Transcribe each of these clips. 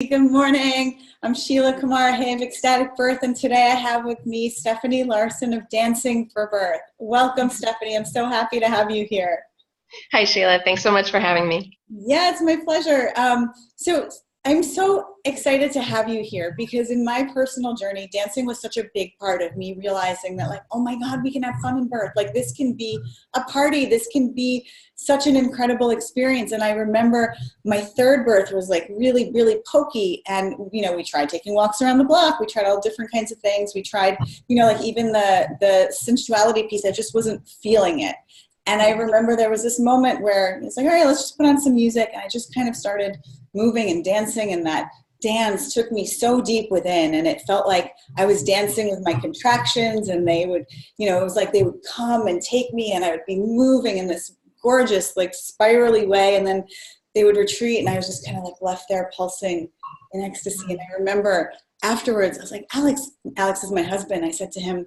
Good morning. I'm Sheila Kamara Hay of Ecstatic Birth, and today I have with me Stephanie Larson of Dancing for Birth. Welcome, Stephanie. I'm so happy to have you here. Hi, Sheila. Thanks so much for having me. Yeah, it's my pleasure. So I'm so excited to have you here because in my personal journey, dancing was such a big part of me realizing that, like, oh my God, we can have fun in birth. Like, this can be a party. This can be such an incredible experience. And I remember my third birth was like really, really pokey. And, you know, we tried taking walks around the block. We tried all different kinds of things. We tried, you know, like even the sensuality piece, I just wasn't feeling it. And I remember there was this moment where it's like, all right, let's just put on some music. And I just kind of started moving and dancing, and that dance took me so deep within, and it felt like I was dancing with my contractions, and they would, you know, it was like they would come and take me, and I would be moving in this gorgeous, like, spirally way, and then they would retreat, and I was just kind of like left there pulsing in ecstasy. And I remember afterwards, I was like, Alex is my husband. I said to him,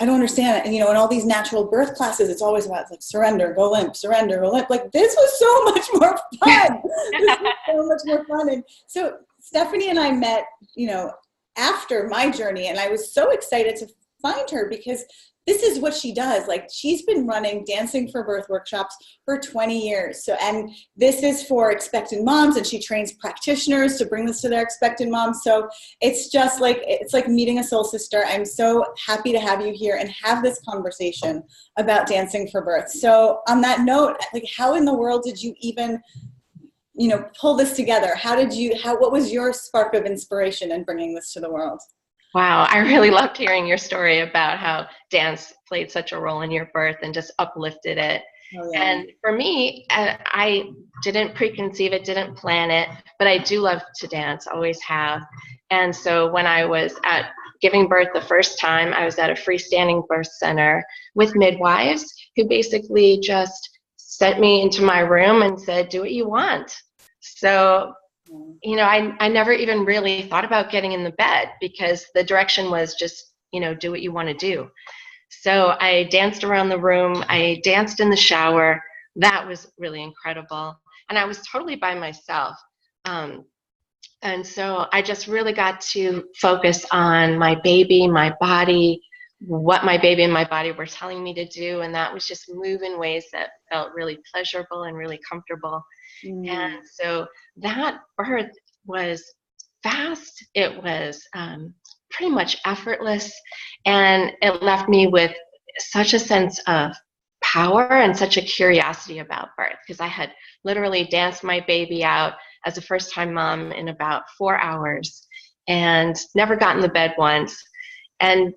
I don't understand it. And, you know, in all these natural birth classes, it's always about, like, surrender, go limp, surrender, go limp. Like, this was so much more fun. This was so much more fun. And so Stephanie and I met, you know, after my journey, and I was so excited to find her because this is what she does. Like, she's been running Dancing for Birth workshops for 20 years. So, and this is for expectant moms, and she trains practitioners to bring this to their expectant moms. So it's just like, it's like meeting a soul sister. I'm so happy to have you here and have this conversation about Dancing for Birth. So on that note, like, how in the world did you even, you know, pull this together? What was your spark of inspiration in bringing this to the world? Wow, I really loved hearing your story about how dance played such a role in your birth and just uplifted it. Oh, yeah. And for me, I didn't preconceive it, didn't plan it, but I do love to dance, always have. And so when I was at giving birth the first time, I was at a freestanding birth center with midwives who basically just sent me into my room and said, do what you want. So, you know, I never even really thought about getting in the bed because the direction was just, you know, do what you want to do. So I danced around the room. I danced in the shower. That was really incredible. And I was totally by myself. And so I just really got to focus on my baby, my body, what my baby and my body were telling me to do. And that was just move in ways that felt really pleasurable and really comfortable. And so that birth was fast. It was pretty much effortless. And it left me with such a sense of power and such a curiosity about birth, because I had literally danced my baby out as a first-time mom in about 4 hours and never got in the bed once, and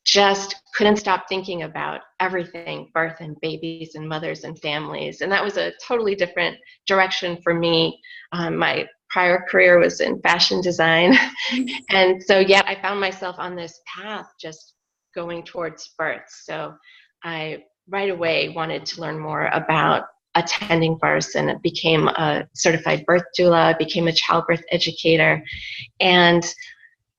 just couldn't stop thinking about everything, birth and babies and mothers and families. And that was a totally different direction for me. My prior career was in fashion design. And so yet I found myself on this path just going towards birth. So I right away wanted to learn more about attending births, and became a certified birth doula, became a childbirth educator. And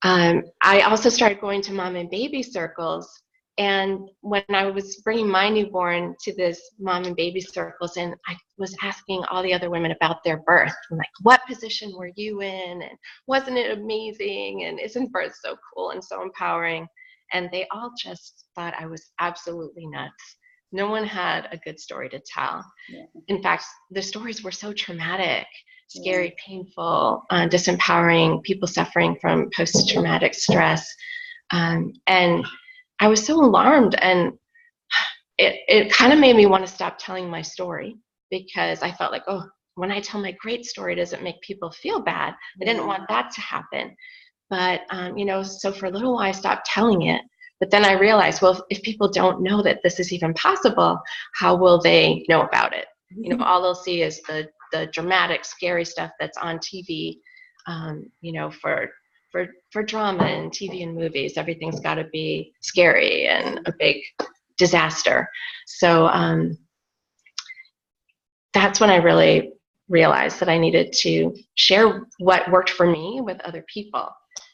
I also started going to mom and baby circles. And when I was bringing my newborn to this mom and baby circles, and I was asking all the other women about their birth, I'm like, what position were you in? And wasn't it amazing? And isn't birth so cool and so empowering? And they all just thought I was absolutely nuts. No one had a good story to tell. Yeah. In fact, the stories were so traumatic, scary, painful, disempowering, people suffering from post-traumatic stress. And I was so alarmed, and it kind of made me want to stop telling my story, because I felt like, oh, when I tell my great story, does it make people feel bad? I didn't want that to happen. But, you know, so for a little while I stopped telling it. But then I realized, well, if people don't know that this is even possible, how will they know about it? You know, all they'll see is the dramatic, scary stuff that's on TV, you know, for drama and TV and movies. Everything's got to be scary and a big disaster. So that's when I really realized that I needed to share what worked for me with other people.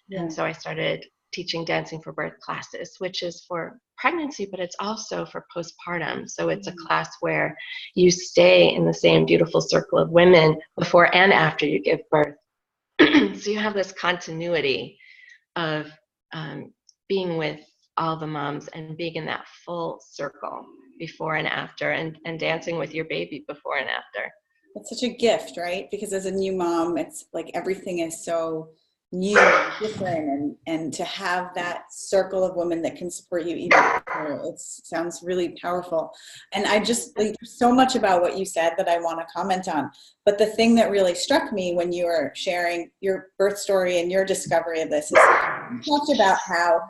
Yeah. And so I started teaching Dancing for Birth classes, which is for pregnancy, but it's also for postpartum. So it's a class where you stay in the same beautiful circle of women before and after you give birth. So you have this continuity of being with all the moms and being in that full circle before and after, and dancing with your baby before and after. It's such a gift, right? Because as a new mom, it's like everything is so new and different, and to have that circle of women that can support you even more, it sounds really powerful. And I just, like, there's so much about what you said that I want to comment on. But the thing that really struck me when you were sharing your birth story and your discovery of this is you talked about how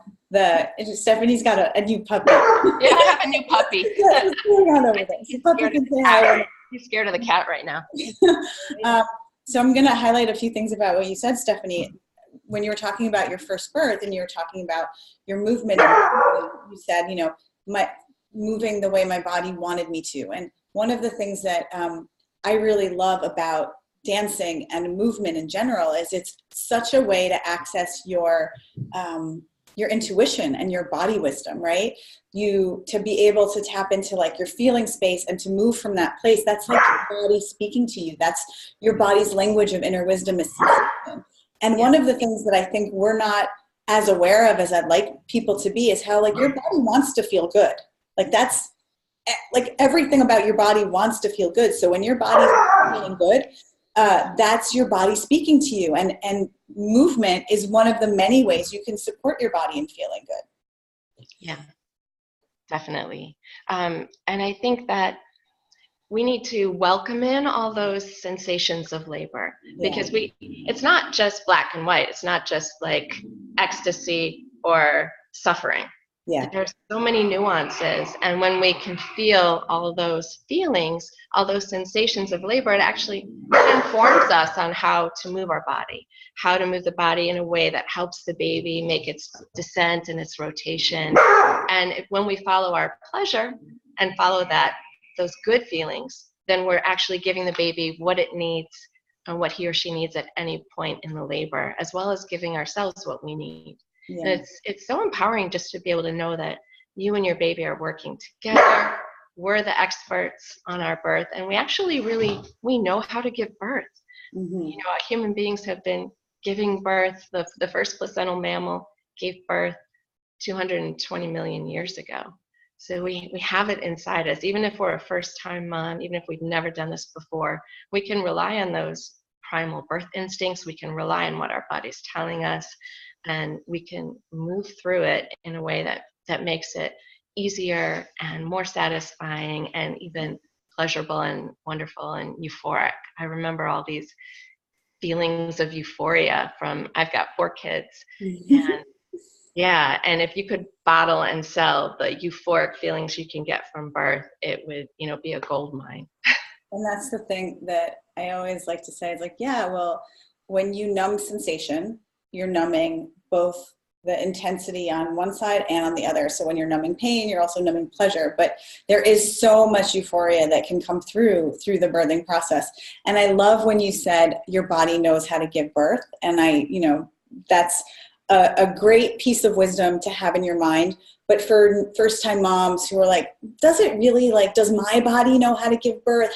Stephanie's got a new puppy. Yeah, I have a new puppy. What's going on over there? So puppy can say hi. He's scared of the cat right now. So I'm going to highlight a few things about what you said, Stephanie. When you were talking about your first birth and you were talking about your movement, you said, you know, moving the way my body wanted me to. And one of the things that I really love about dancing and movement in general is it's such a way to access your intuition and your body wisdom, right? To be able to tap into like your feeling space and to move from that place. That's like your body speaking to you. That's your body's language of inner wisdom is sensation. And one of the things that I think we're not as aware of as I'd like people to be is how like your body wants to feel good. Like that's like everything about your body wants to feel good. So when your body's feeling good, that's your body speaking to you. And movement is one of the many ways you can support your body in feeling good. Yeah, definitely. And I think that we need to welcome in all those sensations of labor, because it's not just black and white. It's not just like ecstasy or suffering. Yeah. There's so many nuances. And when we can feel all of those feelings, all those sensations of labor, it actually informs us on how to move our body, how to move the body in a way that helps the baby make its descent and its rotation. And when we follow our pleasure and follow those good feelings, then we're actually giving the baby what it needs and what he or she needs at any point in the labor, as well as giving ourselves what we need. Yeah. And it's so empowering just to be able to know that you and your baby are working together. We're the experts on our birth, and we actually we know how to give birth. Mm-hmm. You know, human beings have been giving birth. The first placental mammal gave birth 220 million years ago. So we have it inside us. Even if we're a first-time mom, even if we've never done this before, we can rely on those primal birth instincts. We can rely on what our body's telling us, and we can move through it in a way that makes it easier and more satisfying and even pleasurable and wonderful and euphoric. I remember all these feelings of euphoria I've got 4 kids. And yeah, and if you could bottle and sell the euphoric feelings you can get from birth, it would, be a gold mine. And that's the thing that I always like to say is like, yeah, well, when you numb sensation, you're numbing both the intensity on one side and on the other. So when you're numbing pain, you're also numbing pleasure. But there is so much euphoria that can come through the birthing process. And I love when you said your body knows how to give birth. And that's a great piece of wisdom to have in your mind. But for first-time moms who are like, does my body know how to give birth?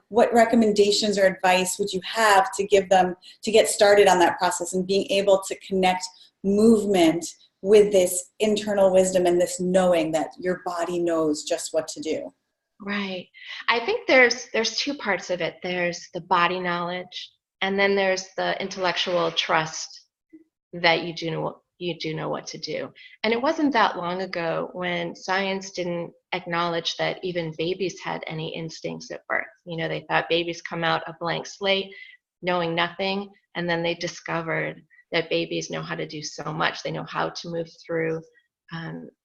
What recommendations or advice would you have to give them to get started on that process and being able to connect movement with this internal wisdom and this knowing that your body knows just what to do? Right. I think there's 2 parts of it. There's the body knowledge, and then there's the intellectual trust that you do know what to do. And it wasn't that long ago when science didn't acknowledge that even babies had any instincts at birth. They thought babies come out a blank slate, knowing nothing, and then they discovered that babies know how to do so much. They know how to move through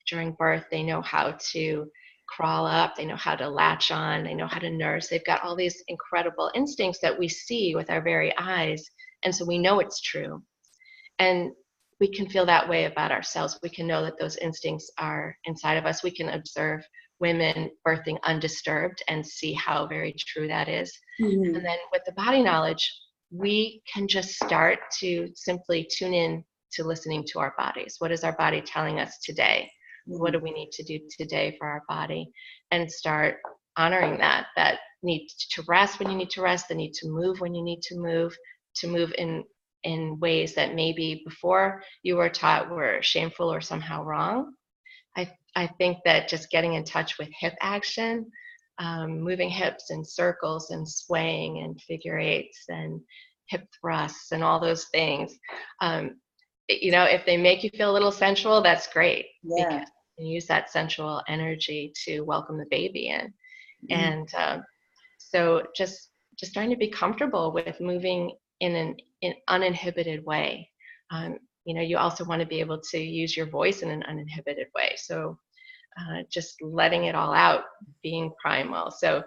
during birth. They know how to crawl up. They know how to latch on. They know how to nurse. They've got all these incredible instincts that we see with our very eyes, and so we know it's true. And we can feel that way about ourselves. We can know that those instincts are inside of us. We can observe women birthing undisturbed and see how very true that is. Mm-hmm. And then with the body knowledge, we can just start to simply tune in to listening to our bodies. What is our body telling us today? Mm-hmm. What do we need to do today for our body? And start honoring that need to rest when you need to rest, the need to move when you need to move in ways that maybe before you were taught were shameful or somehow wrong. I think that just getting in touch with hip action, moving hips in circles and swaying and figure eights and hip thrusts and all those things, if they make you feel a little sensual, that's great. Yeah. Because you can use that sensual energy to welcome the baby in. And so just trying to be comfortable with moving in an uninhibited way. You also want to be able to use your voice in an uninhibited way. So just letting it all out, being primal. So,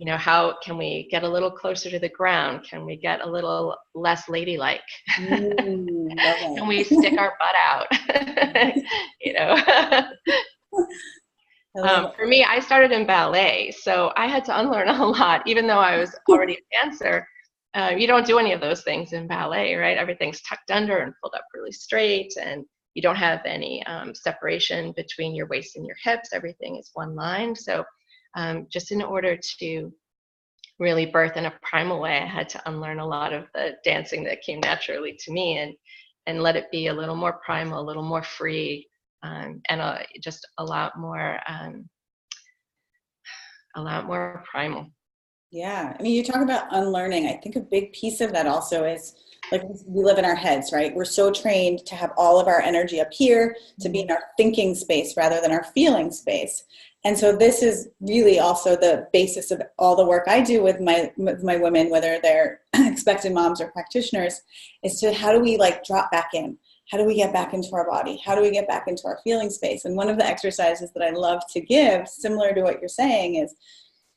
how can we get a little closer to the ground? Can we get a little less ladylike? Can we stick our butt out? For me, I started in ballet, so I had to unlearn a lot, even though I was already a dancer. You don't do any of those things in ballet, right? Everything's tucked under and pulled up really straight, and you don't have any separation between your waist and your hips. Everything is one line. So just in order to really birth in a primal way, I had to unlearn a lot of the dancing that came naturally to me and let it be a little more primal, a little more free, and just a lot more primal. Yeah. I mean, you talk about unlearning. I think a big piece of that also is, like, we live in our heads, right? We're so trained to have all of our energy up here, to be in our thinking space rather than our feeling space. And so this is really also the basis of all the work I do with my women, whether they're expectant moms or practitioners, is to how do we drop back in? How do we get back into our body? How do we get back into our feeling space? And one of the exercises that I love to give, similar to what you're saying, is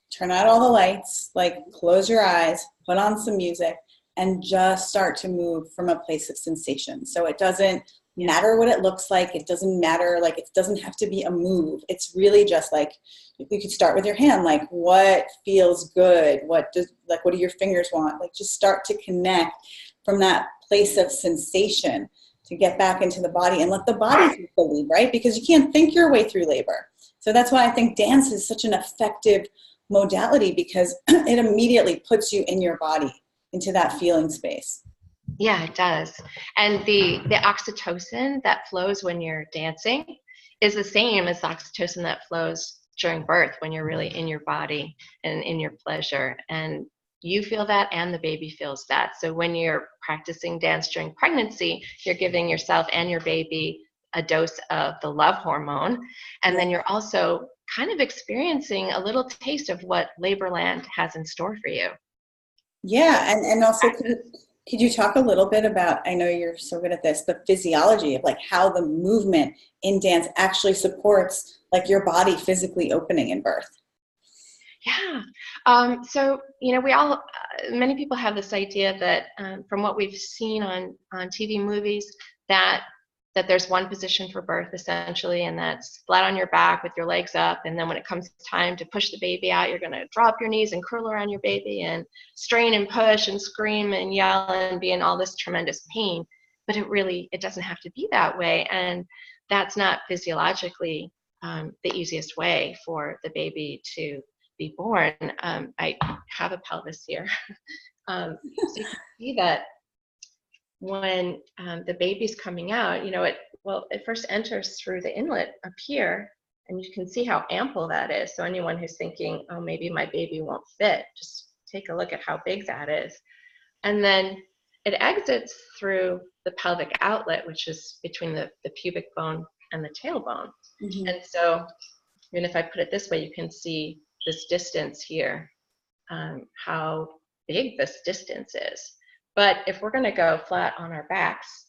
turn out all the lights, close your eyes, put on some music, and just start to move from a place of sensation. So it doesn't matter what it looks like. It doesn't matter, it doesn't have to be a move. It's really just you could start with your hand, what feels good? What do your fingers want? Just start to connect from that place of sensation to get back into the body and let the body take the lead, right? Because you can't think your way through labor. So that's why I think dance is such an effective modality, because it immediately puts you in your body, into that feeling space. Yeah, it does. And the oxytocin that flows when you're dancing is the same as the oxytocin that flows during birth, when you're really in your body and in your pleasure. And you feel that and the baby feels that. So when you're practicing dance during pregnancy, you're giving yourself and your baby a dose of the love hormone. And then you're also kind of experiencing a little taste of what Laborland has in store for you. Yeah, and also could you talk a little bit about, I know you're so good at this, the physiology of how the movement in dance actually supports your body physically opening in birth? Yeah. So, we all, many people have this idea that from what we've seen on TV movies, that there's one position for birth essentially, and that's flat on your back with your legs up. And then when it comes time to push the baby out, you're going to drop your knees and curl around your baby and strain and push and scream and yell and be in all this tremendous pain. But it doesn't have to be that way. And that's not physiologically the easiest way for the baby to be born. I have a pelvis here. So you can see that when the baby's coming out, it first enters through the inlet up here, and you can see how ample that is. So anyone who's thinking, oh, maybe my baby won't fit, just take a look at how big that is. And then it exits through the pelvic outlet, which is between the pubic bone and the tailbone. Mm-hmm. And so, even if I put it this way, you can see this distance here, how big this distance is. But if we're going to go flat on our backs,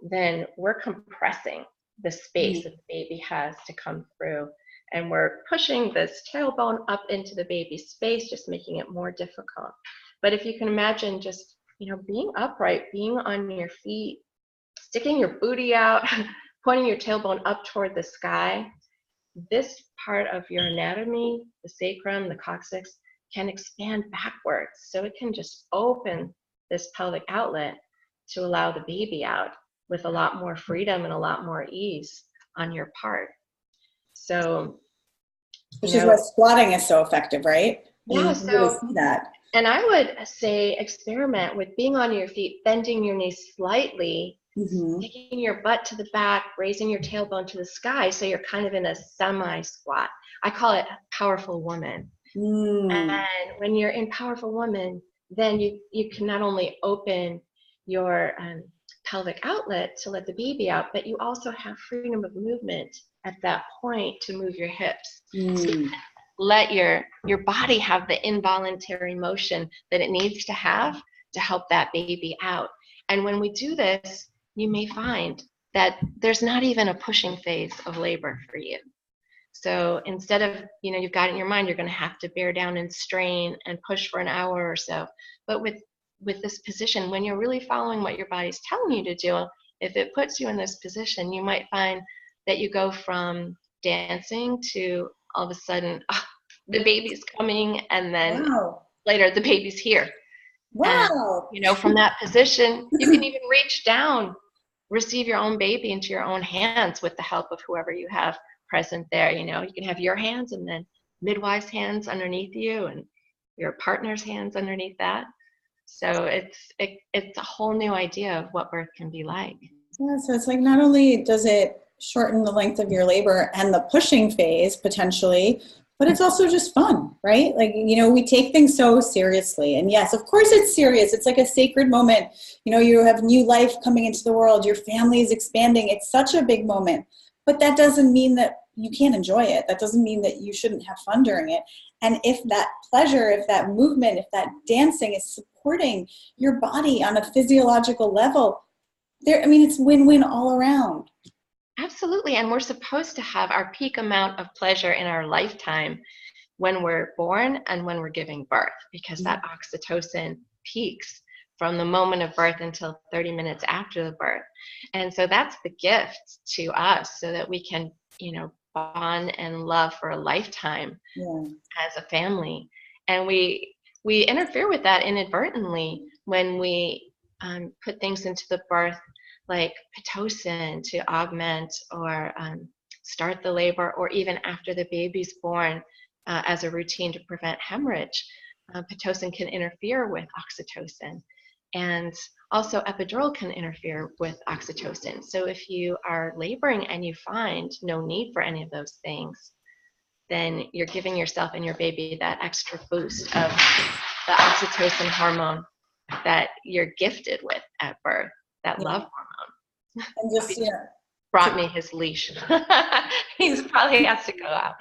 then we're compressing the space that the baby has to come through. And we're pushing this tailbone up into the baby's space, just making it more difficult. But if you can imagine just, being upright, being on your feet, sticking your booty out, pointing your tailbone up toward the sky, this part of your anatomy, the sacrum, the coccyx, can expand backwards. So it can just open this pelvic outlet to allow the baby out with a lot more freedom and a lot more ease on your part. So Which is why squatting is so effective, right? Yeah, you really see that. And I would say experiment with being on your feet, bending your knees slightly, taking your butt to the back, raising your tailbone to the sky, so you're kind of in a semi-squat. I call it powerful woman. And when you're in powerful woman, then you can not only open your pelvic outlet to let the baby out, but you also have freedom of movement at that point to move your hips. So you can let your body have the involuntary motion that it needs to have to help that baby out. And when we do this, you may find that there's not even a pushing phase of labor for you. So instead of, you've got it in your mind, you're going to have to bear down and strain and push for an hour or so. But with this position, when you're really following what your body's telling you to do, if it puts you in this position, you might find that you go from dancing to all of a sudden, the baby's coming, and then later the baby's here. Wow. And, from that position, you can even reach down, receive your own baby into your own hands with the help of whoever you have present there. You can have your hands and then midwives' hands underneath you and your partner's hands underneath that. So it's a whole new idea of what birth can be like. Yeah, so it's like not only does it shorten the length of your labor and the pushing phase potentially, but it's also just fun, right? Like, we take things so seriously. And yes, of course it's serious. It's like a sacred moment. You have new life coming into the world. Your family is expanding. It's such a big moment. But that doesn't mean that you can't enjoy it. That doesn't mean that you shouldn't have fun during it. And if that pleasure, if that movement, if that dancing is supporting your body on a physiological level, it's win-win all around. Absolutely. And we're supposed to have our peak amount of pleasure in our lifetime when we're born and when we're giving birth, because that oxytocin peaks from the moment of birth until 30 minutes after the birth. And so that's the gift to us, so that we can, bond and love for a lifetime as a family. And we interfere with that inadvertently when we put things into the birth like Pitocin to augment or start the labor, or even after the baby's born as a routine to prevent hemorrhage. Pitocin can interfere with oxytocin, and also epidural can interfere with oxytocin. So if you are laboring and you find no need for any of those things, then you're giving yourself and your baby that extra boost of the oxytocin hormone that you're gifted with at birth, that love hormone. And just, brought me his leash. He probably has to go out.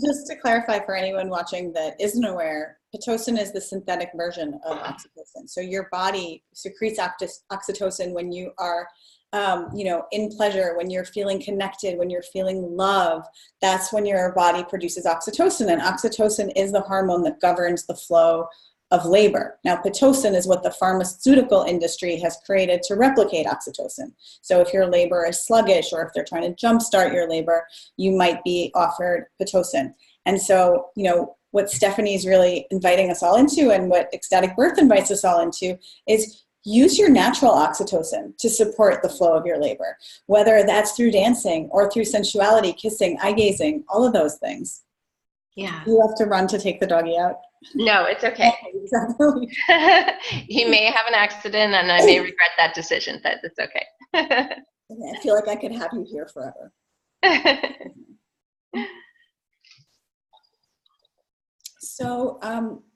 Just to clarify for anyone watching that isn't aware, Pitocin is the synthetic version of oxytocin. So your body secretes oxytocin when you are, in pleasure, when you're feeling connected, when you're feeling love. That's when your body produces oxytocin. And oxytocin is the hormone that governs the flow of labor. Now, Pitocin is what the pharmaceutical industry has created to replicate oxytocin. So if your labor is sluggish, or if they're trying to jumpstart your labor, you might be offered Pitocin. And so, what Stephanie's really inviting us all into, and what Ecstatic Birth invites us all into, is use your natural oxytocin to support the flow of your labor, whether that's through dancing or through sensuality, kissing, eye gazing, all of those things. Yeah. You have to run to take the doggy out. No, it's okay. He may have an accident, and I may regret that decision, but it's okay. I feel like I could have you here forever. So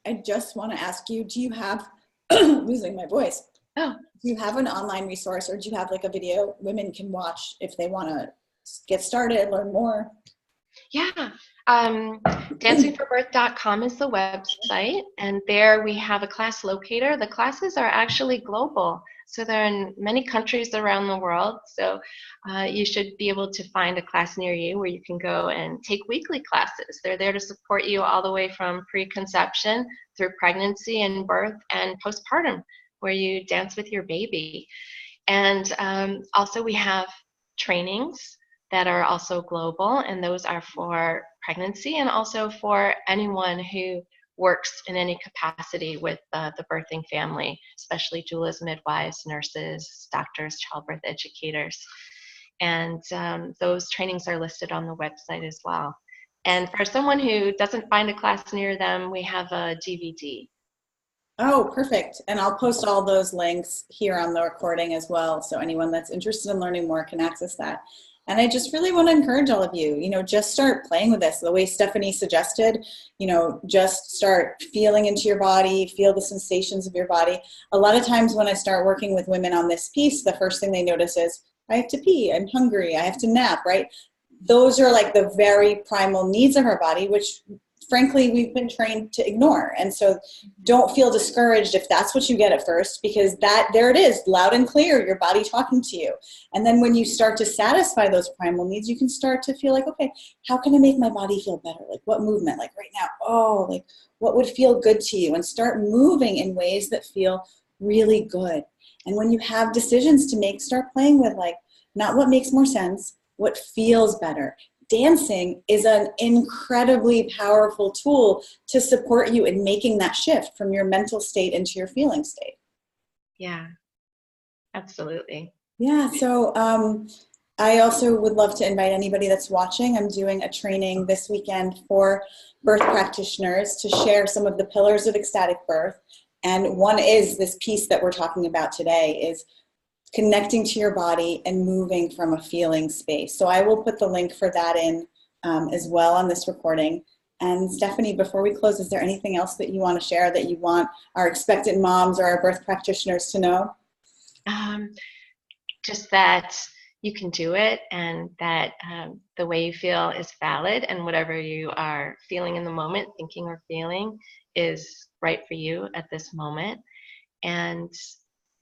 I just want to ask you, do you have, losing my voice, do you have an online resource, or do you have like a video women can watch if they want to get started, learn more? Yeah. Dancingforbirth.com is the website, and there we have a class locator. The classes are actually global, so they're in many countries around the world. So you should be able to find a class near you where you can go and take weekly classes. They're there to support you all the way from preconception through pregnancy and birth and postpartum, where you dance with your baby. And also we have trainings that are also global, and those are for pregnancy and also for anyone who works in any capacity with the birthing family, especially doulas, midwives, nurses, doctors, childbirth educators. And those trainings are listed on the website as well. And for someone who doesn't find a class near them, we have a DVD. Oh, perfect. And I'll post all those links here on the recording as well. So anyone that's interested in learning more can access that. And I just really want to encourage all of you, just start playing with this the way Stephanie suggested, just start feeling into your body, feel the sensations of your body. A lot of times when I start working with women on this piece, the first thing they notice is, I have to pee, I'm hungry, I have to nap, right? Those are like the very primal needs of our body, which frankly, we've been trained to ignore. And so don't feel discouraged if that's what you get at first, because there it is, loud and clear, your body talking to you. And then when you start to satisfy those primal needs, you can start to feel like, okay, how can I make my body feel better? Like what movement? Like right now, like what would feel good to you? And start moving in ways that feel really good. And when you have decisions to make, start playing with like, not what makes more sense, what feels better. Dancing is an incredibly powerful tool to support you in making that shift from your mental state into your feeling state. Yeah, absolutely. Yeah, so I also would love to invite anybody that's watching. I'm doing a training this weekend for birth practitioners to share some of the pillars of ecstatic birth. And one is this piece that we're talking about today is connecting to your body and moving from a feeling space. So I will put the link for that in as well on this recording. And Stephanie, before we close, is there anything else that you want to share that you want our expectant moms or our birth practitioners to know? Just that you can do it, and that the way you feel is valid, and whatever you are feeling in the moment, thinking or feeling, is right for you at this moment. And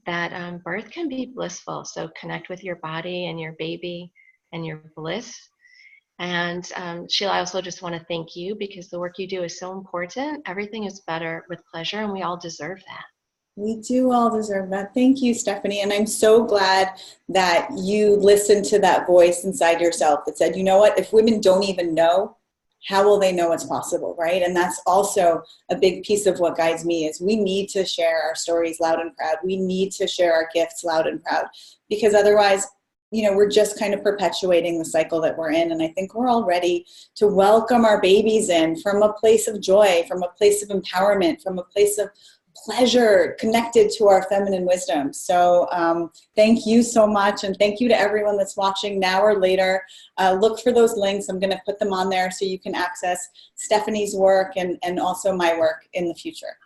that birth can be blissful. So connect with your body and your baby and your bliss. And Sheila, I also just want to thank you, because the work you do is so important. Everything is better with pleasure, and we all deserve that. We do all deserve that. Thank you, Stephanie. And I'm so glad that you listened to that voice inside yourself that said, you know what, if women don't even know, how will they know it's possible, right? And that's also a big piece of what guides me is we need to share our stories loud and proud. We need to share our gifts loud and proud, because otherwise, we're just kind of perpetuating the cycle that we're in. And I think we're all ready to welcome our babies in from a place of joy, from a place of empowerment, from a place of pleasure connected to our feminine wisdom. So thank you so much. And thank you to everyone that's watching now or later. Look for those links. I'm going to put them on there so you can access Stephanie's work and also my work in the future.